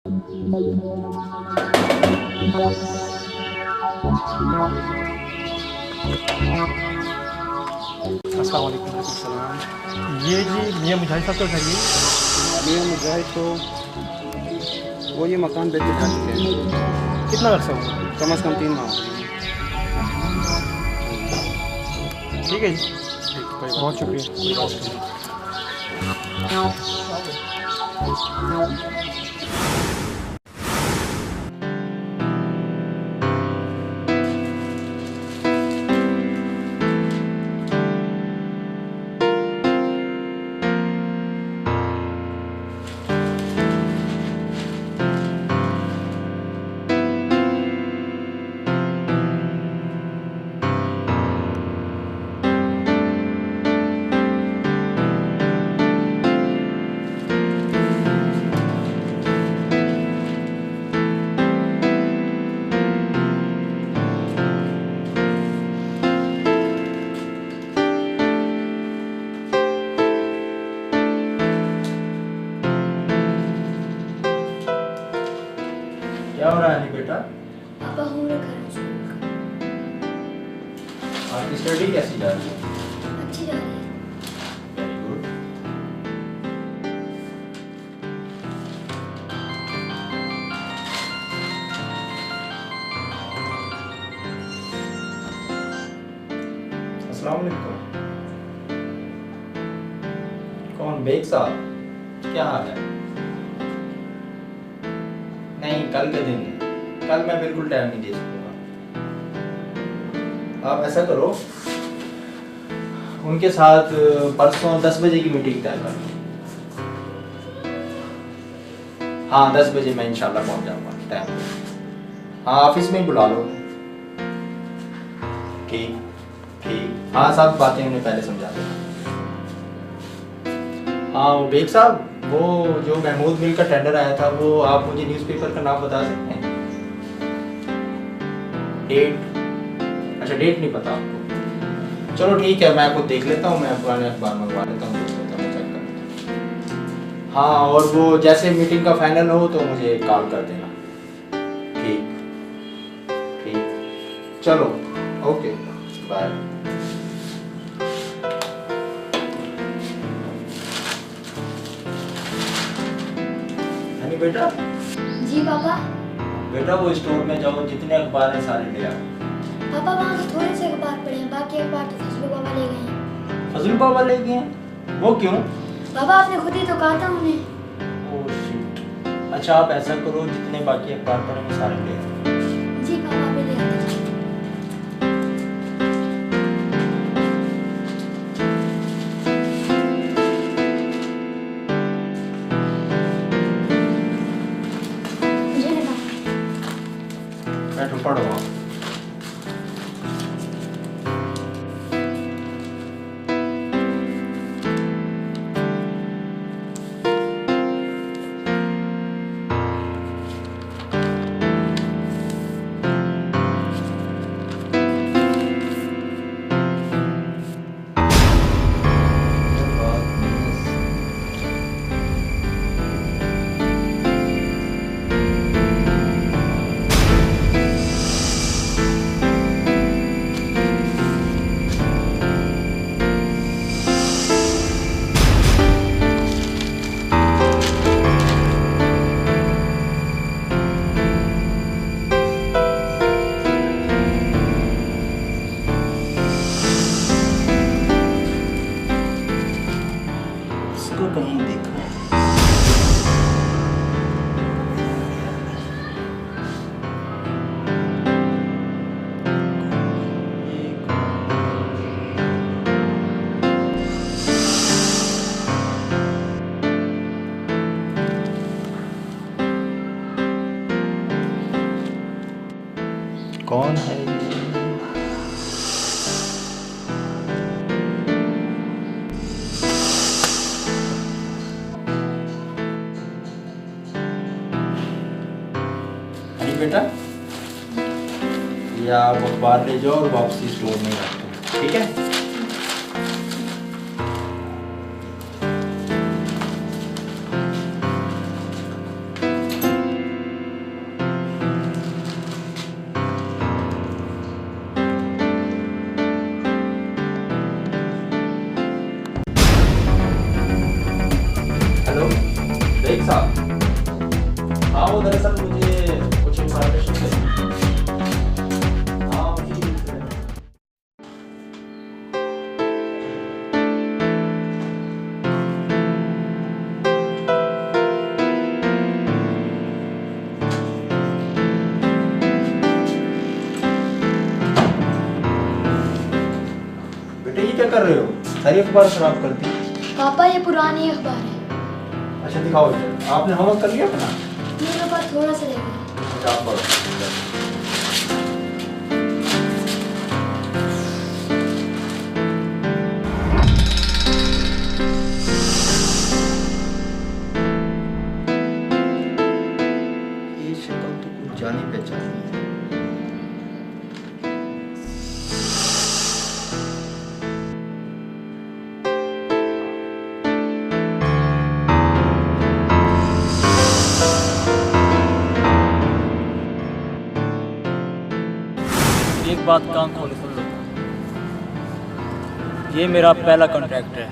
अस्सलाम वालेकुम। ये जी मियाँ मुजाहिद साहब तो खरीद मियाँ मुजाहिद तो वो ये मकान बेच के जा चुके हैं। कितना अर्सा हुआ? कम से कम 3 माह। ठीक है जी, ठीक, कोई बात बहुत नहीं। शुक्रिया। क्या हो रहा है बेटा? पापा होमवर्क कर रहे हैं स्कूल का। आपकी स्टडी कैसी जा रही है? अच्छी जा रही है। Very good. अस्सलाम वालेकुम। कौन? बेग साहब, क्या हाल है? नहीं, कल के दिन, कल मैं बिल्कुल टाइम नहीं दे सकूंगा। आप ऐसा करो, उनके साथ परसों 10 बजे की मीटिंग तय कर लो। हाँ, 10 बजे मैं इंशाल्लाह पहुंच जाऊंगा टाइम पे। हाँ, ऑफिस में ही बुला लो। ठीक ठीक, हाँ, सब बातें उन्हें पहले समझा देना। हाँ, वो बेग साहब, वो जो महमूद मिल का टेंडर आया था, वो आप मुझे न्यूज़पेपर का नाम बता सकते हैं? डेट? अच्छा, डेट नहीं पता आपको। चलो ठीक है, मैं खुद देख लेता हूँ, मैं पुराने अखबार मंगवा लेता हूँ, देख लेता हूँ, चेक कर लेता हूँ। हाँ, और वो जैसे मीटिंग का फाइनल हो तो मुझे कॉल कर देना। ठीक ठीक, चलो, ओके, बाय। हनी बेटा, जी पापा। बेटा वो स्टोर में जाओ, जितने अखबार हैं सारे ले आओ। पापा वहाँ तो थोड़े से अखबार पड़े हैं, बाकी अखबार तो फजलू बाबा ले गए हैं। फजल बाबा ले गए हैं? वो क्यों? बाबा आपने खुद ही तो कहा था उन्हें। Oh shit. अच्छा, आप ऐसा करो, जितने बाकी अखबार पड़े हैं सारे ले आओ। जी पापा भी ले आते हैं। मुझे नहीं पापा। बैठो, पढ़ो आप। इसको कहीं देखा है। कौन है ये? अरे बेटा, ये आप अखबार ले जाओ और वापसी स्टोर में रख दो, ठीक है? वो दरअसल मुझे कुछ इन्फॉर्मेशन चाहिए। हाँ वही। बेटे ये क्या कर रहे हो? सारी अखबार खराब कर दी। पापा ये पुरानी अखबार है। अच्छा दिखाओ इधर। आपने होमवर्क कर लिया अपना? मेरे पास थोड़ा सा रह गया। अच्छा आप पढ़ो। ये शक्ल तो कुछ जानी पहचानी है। एक बात कान खोल सुन लो, ये मेरा पहला कॉन्ट्रैक्ट है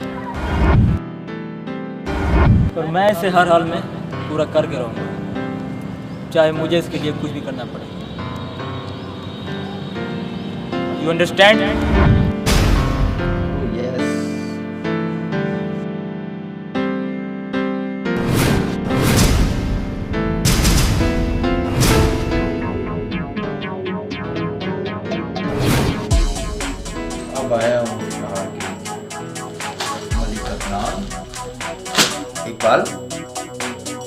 और मैं इसे हर हाल में पूरा करके रहूँगा, चाहे मुझे इसके लिए कुछ भी करना पड़े। You understand? यस। अब आया हूँ बाहर के मलिक अदनान। इकबाल,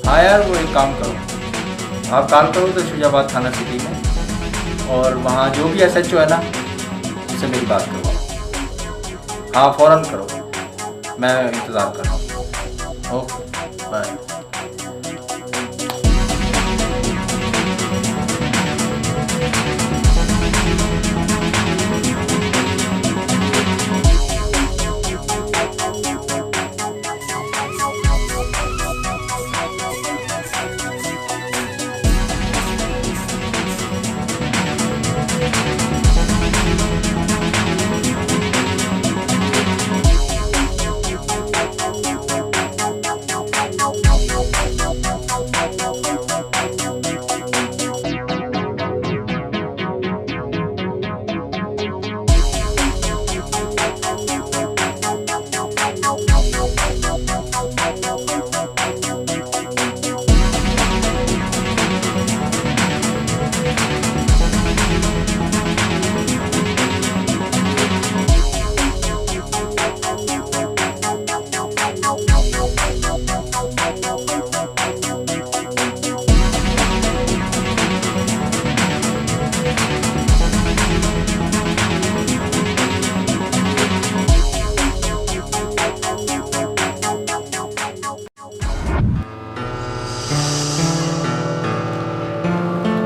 हाँ यार वो एक काम करो, आप कॉल करो तो शुजाबाद थाना सिटी में, और वहाँ जो भी SHO है ना उससे मेरी बात करवाओ। हाँ फ़ौरन करो, मैं इंतज़ार कर रहा हूँ। Okay bye.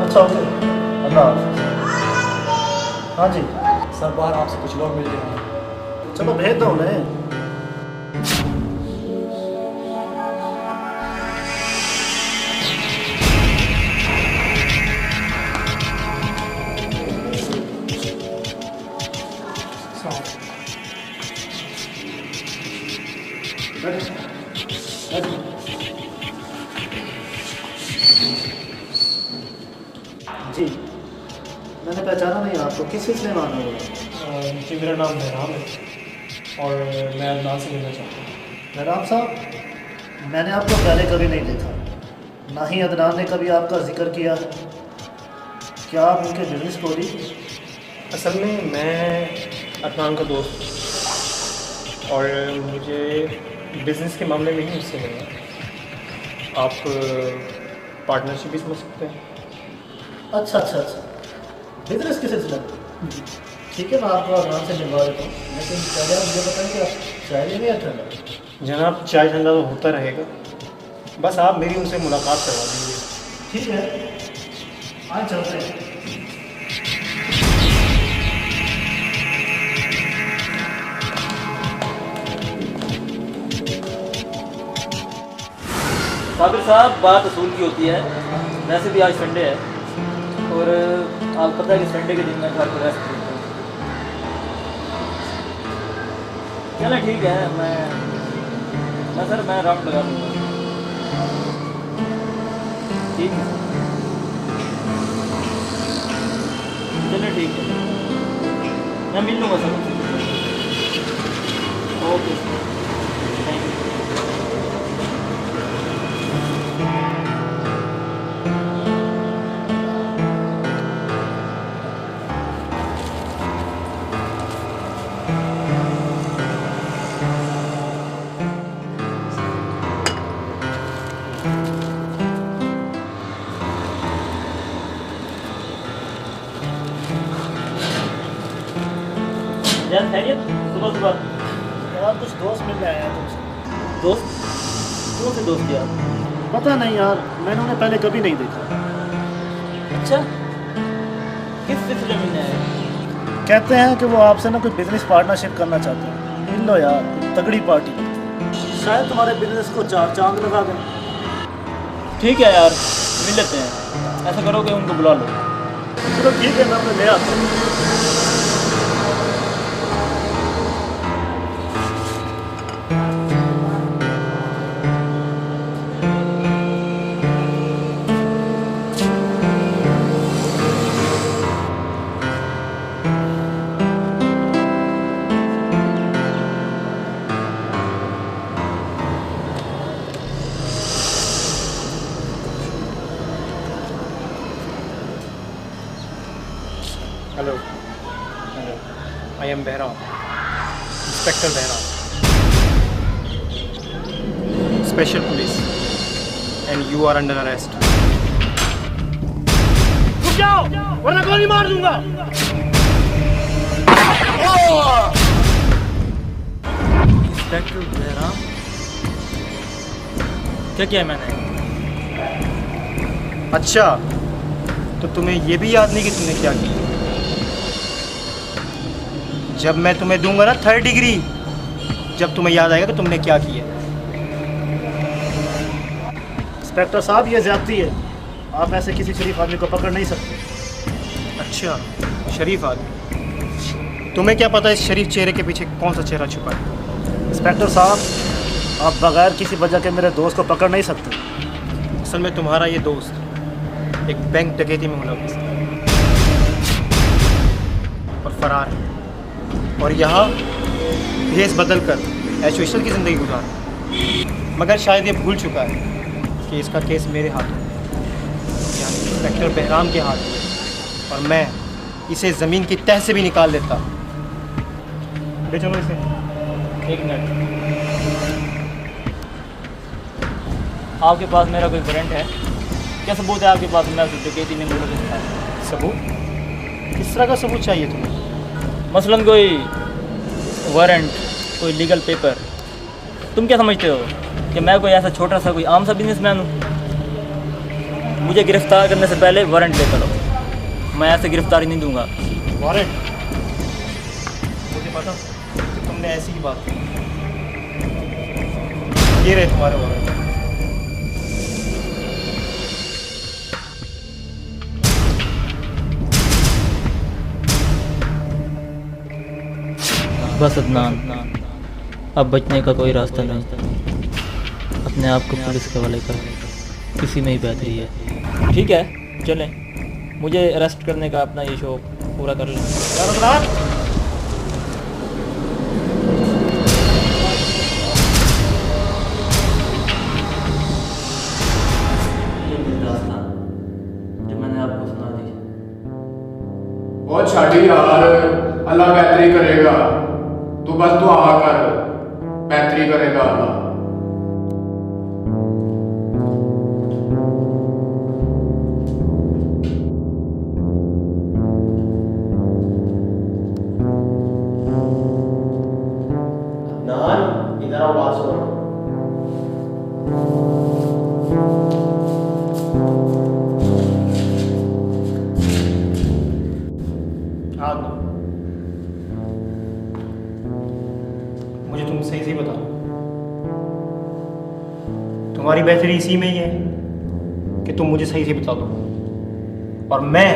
अच्छा ओके, अल्लाह हाफ़िज़। हाँ जी सर, बाहर आपसे कुछ लोग मिल रहे हैं। चलो भेज दो उन्हें। जी, मैंने पहचाना नहीं आपको, किस सिलसिले में आना होगा? जी मेरा नाम बहराम है और मैं अदनान से मिलना चाहता हूँ। बहराम साहब, मैंने आपको पहले कभी नहीं देखा, ना ही अदनान ने कभी आपका जिक्र किया। क्या आप उनके बिजनेस कोली? असल में मैं अदनान का दोस्त हूँ और मुझे बिज़नेस के मामले में ही उससे मिलना। आप पार्टनरशिप भी समझ सकते हैं। अच्छा अच्छा अच्छा, बिजनेस के सिलसिले में? ठीक है, मैं आपको अदनान से मिलवा देता हूँ, लेकिन पहले आप मुझे बताएं कि आप चाय लेंगे या ठंडा? जनाब चाय ठंडा तो होता रहेगा, बस आप मेरी उनसे मुलाकात करवा दीजिए। ठीक है, आज चलते हैं। साबिर साहब, बात असूल की होती है। वैसे भी आज संडे है और आपको पता है कि संडे के दिन मैं घर पर रेस्ट करता हूँ। चलो ठीक है, मैं राउंड लगा दूँगा। ठीक है चलिए ठीक है मैं मिल लूँगा सर। Okay thank you. यार खैरियत सुबह सुबह यार कुछ दोस्त मिलने आया है तुमसे। दोस्त कौन से दोस्त यार? पता नहीं यार, मैंने उन्हें पहले कभी नहीं देखा। अच्छा किस सिलसिले में मिलने आए? कहते हैं कि वो आपसे ना कोई बिजनेस पार्टनरशिप करना चाहते हैं। मिल लो यार, एक तगड़ी पार्टी, शायद तुम्हारे बिजनेस को चार चांद लगा दें। ठीक है यार मिल लेते हैं। ऐसा करो कि उनको बुला लो। चलो ठीक है, मैं अपने ले आता हूँ। Hello hello I am Bahram, inspector Bahram, special police and you are under arrest. रुक जाओ वरना गोली मार दूंगा। इंस्पेक्टर बहराम क्या किया मैंने? अच्छा तो तुम्हें ये भी याद नहीं कि तुमने क्या किया? जब मैं तुम्हें दूंगा ना 3rd डिग्री, जब तुम्हें याद आएगा कि तुमने क्या किया। इंस्पेक्टर साहब, ये ज्यादती है। आप ऐसे किसी शरीफ आदमी को पकड़ नहीं सकते। अच्छा शरीफ आदमी, तुम्हें क्या पता इस शरीफ चेहरे के पीछे कौन सा चेहरा छुपा है? इंस्पेक्टर साहब, आप बगैर किसी वजह के मेरे दोस्त को पकड़ नहीं सकते। असल में तुम्हारा ये दोस्त एक बैंक डकैती में मुलव्वस है और फरार है, और यहाँ भेस बदल कर ऐशो-इशरत की ज़िंदगी गुजार, मगर शायद ये भूल चुका है कि इसका केस मेरे हाथों में, यानी इंस्पेक्टर बहराम के हाथ में, और मैं इसे ज़मीन की तह से भी निकाल देता। ले चलो इसे। एक मिनट, आपके पास मेरा कोई वारंट है? क्या सबूत है आपके पास? मैं उस डकैती में मुलव्वस था। सबूत? किस तरह का सबूत चाहिए तुम्हें? मसलन कोई वारंट, कोई लीगल पेपर। तुम क्या समझते हो कि मैं कोई ऐसा छोटा सा कोई आम सा बिजनेसमैन हूँ? मुझे गिरफ्तार करने से पहले वारंट ले करो, मैं ऐसे गिरफ्तारी नहीं दूंगा। वारंट? मुझे पता कि तुमने ऐसी ही बात की। ये रहे तुम्हारे वारंट। बस अदनान, अब बचने का कोई रास्ता नहीं। अपने आप को पुलिस के हवाले कर, इसी में ही बेहतरी है। ठीक है चलें, मुझे अरेस्ट करने का अपना ये शौक पूरा कर लें। जो मैंने आपको सुना दी। ओ छाड़ी यार, अल्लाह बेहतरी करेगा। तू बस दुआ कर, बेहतरी करेगा अल्लाह। नान, इधर आओ, बात सुनो। मुझे तुम सही से बताओ, तुम्हारी बेहतरी इसी में ही है कि तुम मुझे सही से बता दो, और मैं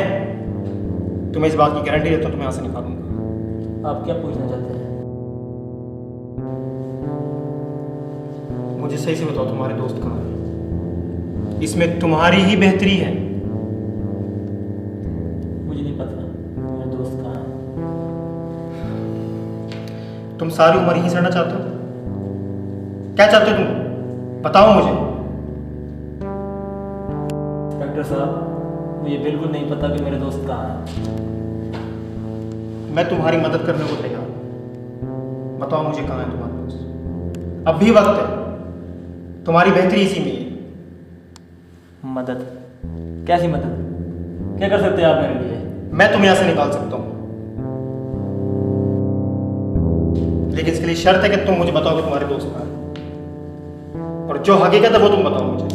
तुम्हें इस बात की गारंटी देता हूँ तुम्हें यहाँ से निकालूंगा। आप क्या पूछना चाहते हैं? मुझे सही से बताओ तुम्हारे दोस्त कहाँ हैं? इसमें तुम्हारी ही बेहतरी है। मुझे नहीं पता मेरा दोस्त कहाँ है। तुम सारी उम्र ही सड़ना चाहते हो? क्या चाहते हो तुम? बताओ मुझे। इंस्पेक्टर साहब, मुझे बिल्कुल नहीं पता कि मेरे दोस्त कहाँ है। मैं तुम्हारी मदद करने को तैयार हूँ। बताओ मुझे कहाँ है तुम्हारा दोस्त। अब भी वक्त है, तुम्हारी बेहतरी इसी में है। मदद? कैसी मदद? क्या कर सकते हैं आप मेरे लिए? मैं तुम्हें यहाँ से निकाल सकता हूँ, लेकिन इसके लिए शर्त है कि तुम मुझे बताओ कि तुम्हारे दोस्त कहाँ हैं, और जो हकीकत है वो तुम बताओ मुझे।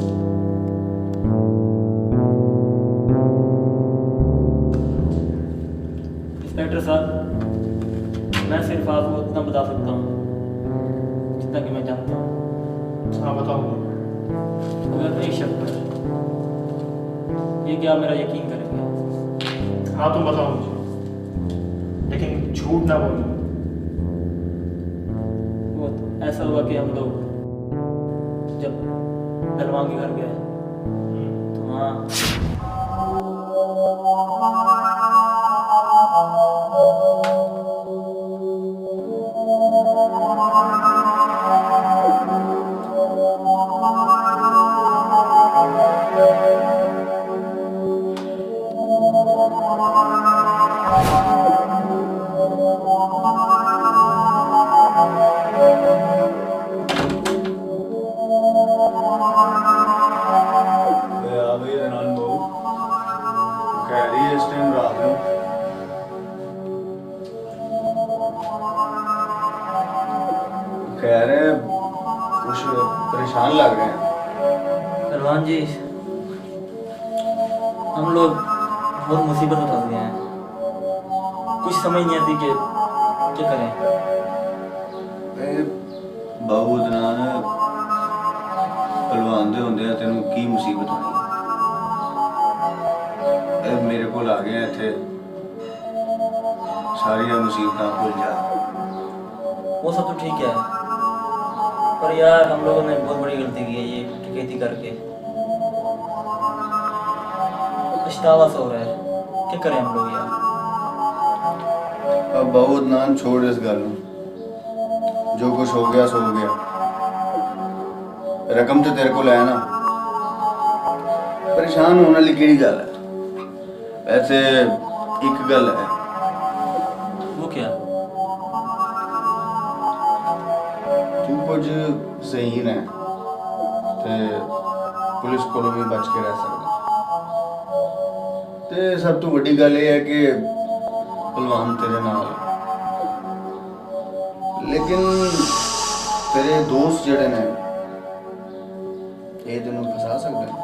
इंस्पेक्टर साहब, मैं सिर्फ आपको उतना बता सकता हूँ जितना कि मैं जानता हूँ। हाँ बताओ मुझे। अगर एक शर्त पर, ये क्या आप मेरा यकीन करेंगे? हाँ तुम बताओ मुझे, लेकिन झूठ ना बोलो। वो ऐसा हुआ कि हम लोग जब पहलवान के घर गए तो वहाँ कह रहे हैं कुछ परेशान लग रहे हैं। पहलवान जी, हम लोग बहुत मुसीबत में फंस गए हैं। कुछ समझ नहीं आती कि क्या करें। बहुत ना पहलवान दे होंदे तेन की मुसीबत होनी। मेरे को आ गया इत्थे सारिया मुसीबत भूल जा। वो सब तो ठीक है, पर यार हम लोगों ने बहुत बड़ी गलती की है ये डकैती करके। पछतावा सा हो रहा है, क्या करें हम लोग यार। अब बहुत नान छोड़ इस गल नूं। जो कुछ हो गया सो हो गया। रकम तो तेरे को है ना, परेशान होने वाली केड़ी गल है। वैसे एक गल है। वो क्या? तू कुछ ज़हीन है ते पुलिस को भी बच के रह सकदा। ते सब तो बड़ी गल ये है कि पहलवान तेरे नाल, लेकिन तेरे दोस्त जड़े ने ये तेनों फंसा सकते हैं।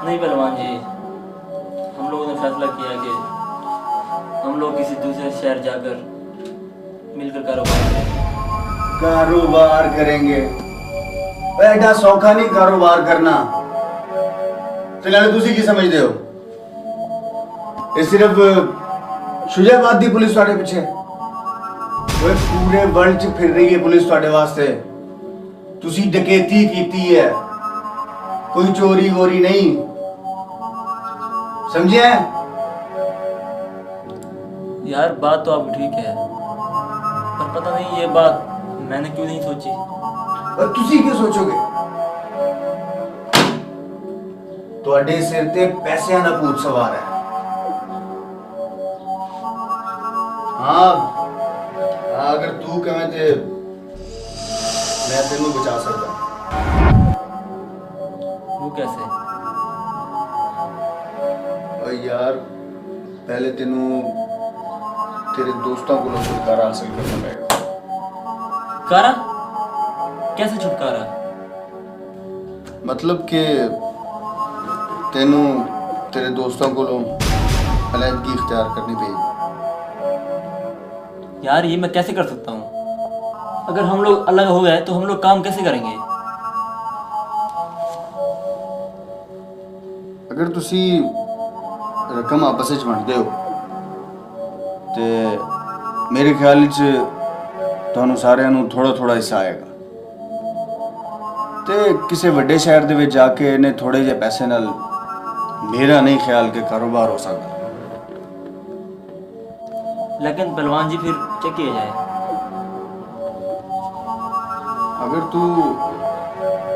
नहीं पहलवान जी, हम लोगों ने फैसला किया कि हम लोग किसी दूसरे शहर जाकर मिलकर कारोबार करेंगे। कारोबार करेंगे? एडा सौखा नहीं कारोबार करना। फिलहाल तुसी की समझते हो? ये सिर्फ शुजाबाद दी पुलिस तुहाडे पिछे, वो पूरे वर्ल्ड च फिर रही है पुलिस तुहाडे वास्ते। तुसी डकैती कीती है, कोई चोरी वोरी नहीं, समझे? यार बात तो आपकी ठीक है, पर पता नहीं ये बात मैंने क्यों नहीं सोची। और तुसी क्यों सोचोगे? तुहाडे सिर ते पैसिਆਂ ਦਾ भूत सवार है। हाँ, अगर तू कहे ते मैं तेनों बचा सकता। वो कैसे? और यार पहले तेनों तेरे दोस्तों को छुटकारा हासिल करना पड़ेगा। कारा? कैसे छुटकारा? मतलब कि तेनों तेरे दोस्तों को अलहदगी इख्तियार करनी पड़ेगी। यार ये मैं कैसे कर सकता हूँ? अगर हम लोग अलग हो गए तो हम लोग काम कैसे करेंगे? अगर तुसी रकम आपस में वंडदे हो ते मेरे ख्याल च तुहानू सारिਆਂ ਨੂੰ थोड़ा थोड़ा हिस्सा आएगा। ਤੇ ਕਿਸੇ ਵੱਡੇ ਸ਼ਹਿਰ ਦੇ ਵਿੱਚ ਜਾ ਕੇ ਇਹਨੇ ਥੋੜੇ ਜਿਹੇ ਪੈਸੇ ਨਾਲ ਮੇਰਾ ਨਹੀਂ ਖਿਆਲ ਕਿ ਕਾਰੋਬਾਰ ਹੋ ਸਕਦਾ। लेकिन पहलवान जी फिर क्या किया जाए? अगर तू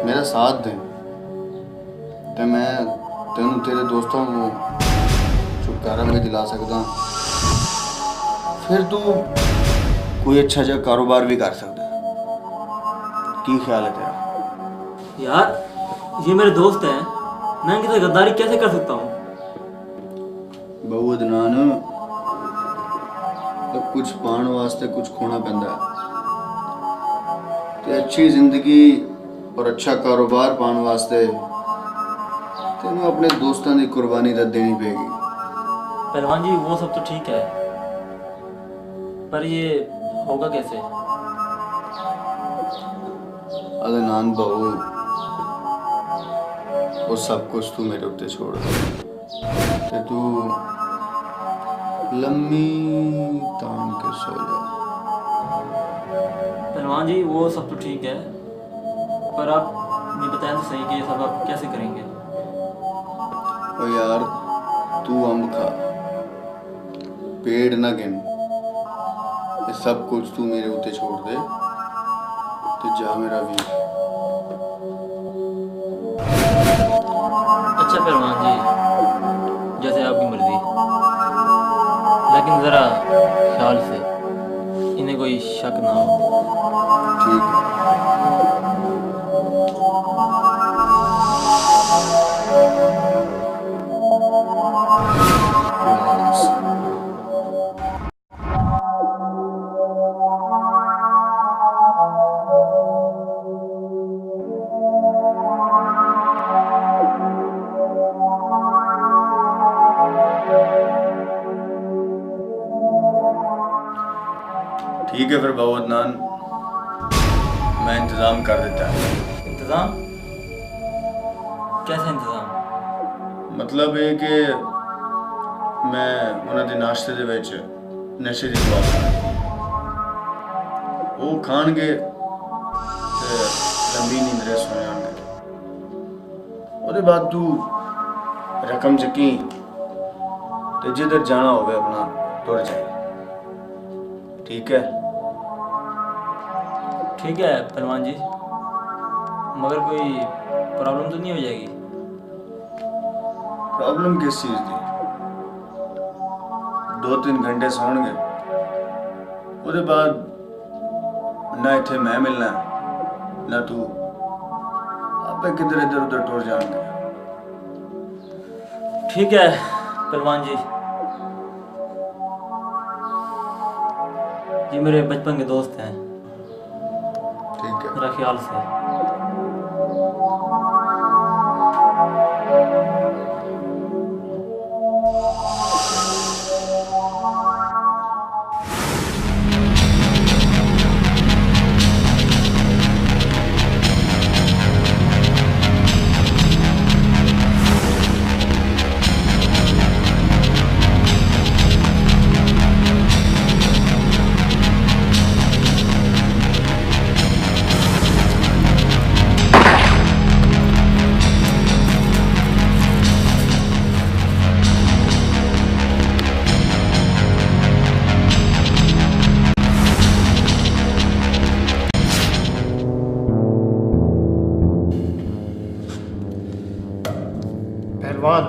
मेरा साथ दे तो मैं तेनू तेरे दोस्तों को छुटकारा भी दिला सकता, फिर तू कोई अच्छा जा कारोबार भी कर सकता। की ख्याल है तेरा? यार ये मेरे दोस्त हैं, मैं इनके साथ गद्दारी कैसे कर सकता हूँ? बहु अदनान, तो कुछ पाने वास्ते कुछ खोना पैंदा है, ते अच्छी जिंदगी और अच्छा कारोबार पाने वास्ते तेनू अपने दोस्तों की कुर्बानी तो देनी पेगी। पहलवान जी वो सब तो ठीक है, पर ये होगा कैसे? अदनान बहु, वो सब कुछ तू मेरे उत्ते छोड़ ते तू लम्मी तान के सो जा। पहलवान जी वो सब तो ठीक है, पर आप ये बताएं तो सही कि ये सब आप कैसे करेंगे? ओ यार तू अम्ब खा, पेड़ ना गिन, ये सब कुछ तू मेरे उत्ते छोड़ दे ते जा मेरा वीर। अच्छा पहलवान जी, जैसे आपकी मर्जी, लेकिन ज़रा ख्याल से, इन्हें कोई शक ना हो। ठीक है। ठीक है फिर बाबू अदनान, मैं इंतज़ाम कर देता है। इंतज़ाम? कैसा इंतज़ाम? मतलब ये कि मैं उन्होंने नाश्ते दे विच नशे की दवा वो खाणगे ते लंबी नींदरे सो जाणगे। ਉਹਦੇ बाद तू रकम चकी ते जिधर जाना होवे अपना तुर जाए। ठीक है? ठीक है पहलवान जी, मगर कोई प्रॉब्लम तो नहीं हो जाएगी? प्रॉब्लम किस चीज़ की? 2-3 घंटे सोणगे, उसके बाद ना इत्थे मैं मिलना ना तू, आपे किधर इधर उधर टुर जाएंगे। ठीक है पहलवान जी, ये मेरे बचपन के दोस्त हैं, ठीक है। मेरा ख्याल से। पहलवान,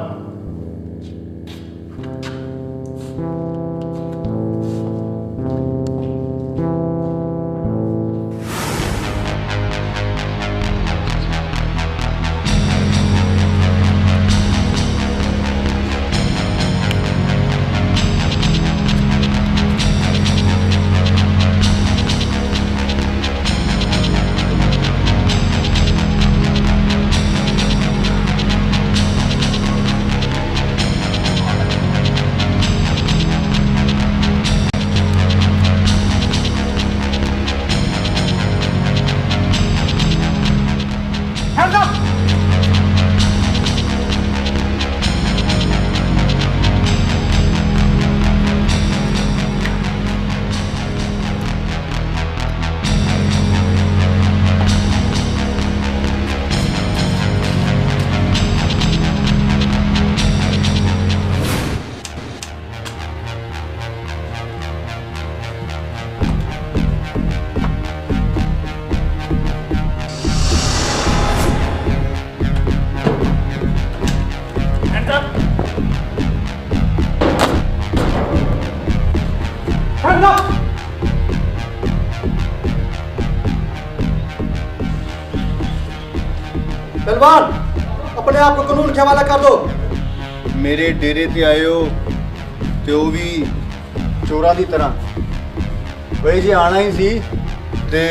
पहलवान, अपने आप को कानून के हवाले कर दो। मेरे डेरे ते आए हो ते वो भी चोरा दी तरह। भाई जी आना ही सी ते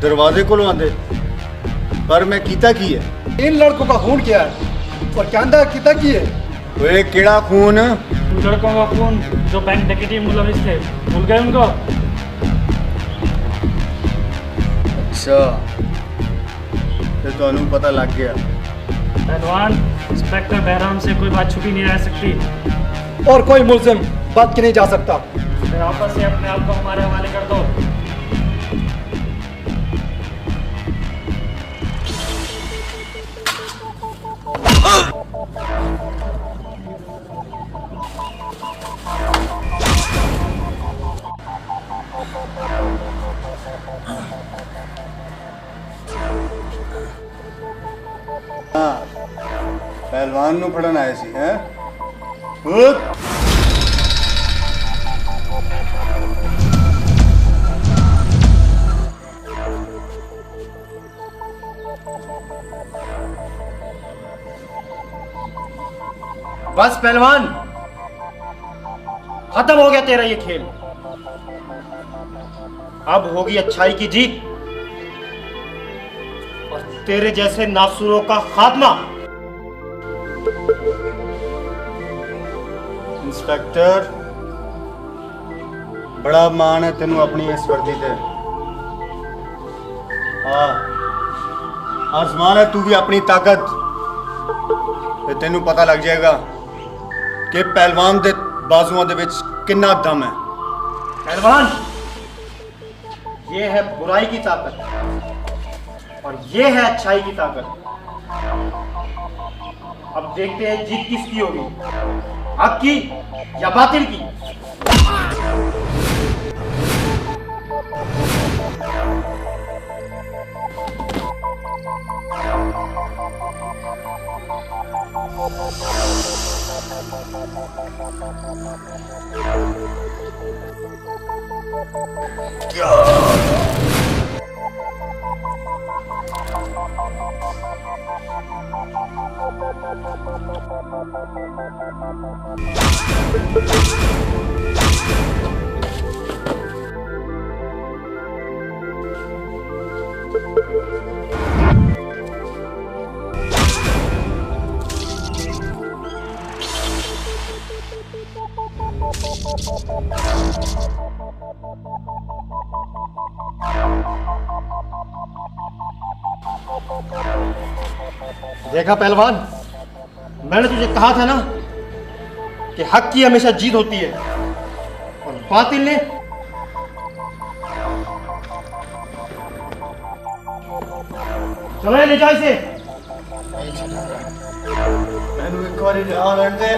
दरवाजे को आंदे, पर मैं कीता की है? इन लड़कों का खून क्या है और कहता किता की है? वे केड़ा खून? लड़कों का खून जो बैंक डकैती में मुलविस थे, भूल गए उनको? अच्छा, ते तुहानू पता लग गया। पहलवान, इंस्पेक्टर बहराम से कोई बात छुपी नहीं रह सकती और कोई मुल्जिम बच के नहीं जा सकता। फिर आपस से अपने आप को हमारे हवाले कर दो। पहलवान नू फड़न आए सी हैं? उठ! बस पहलवान, खत्म हो गया तेरा ये खेल। अब होगी अच्छाई की जीत और तेरे जैसे नासुरों का खात्मा। इंस्पेक्टर, बड़ा मान है तेनू अपनी इस वर्दी ते। हाँ, आजमान है तू भी अपनी ताकत, ते तेनू पता लग जाएगा कि पहलवान दे बाजुआं दे विच कितना दम है। पहलवान, ये है बुराई की ताकत और ये है अच्छाई की ताकत। अब देखते हैं जीत किसकी होगी, हक की या बातिल की। देखा पहलवान, मैंने तुझे कहा था ना कि हक की हमेशा जीत होती है और बातिल ने चलो ले जाओ इसे। मैनू एक बारी जा लैण दे।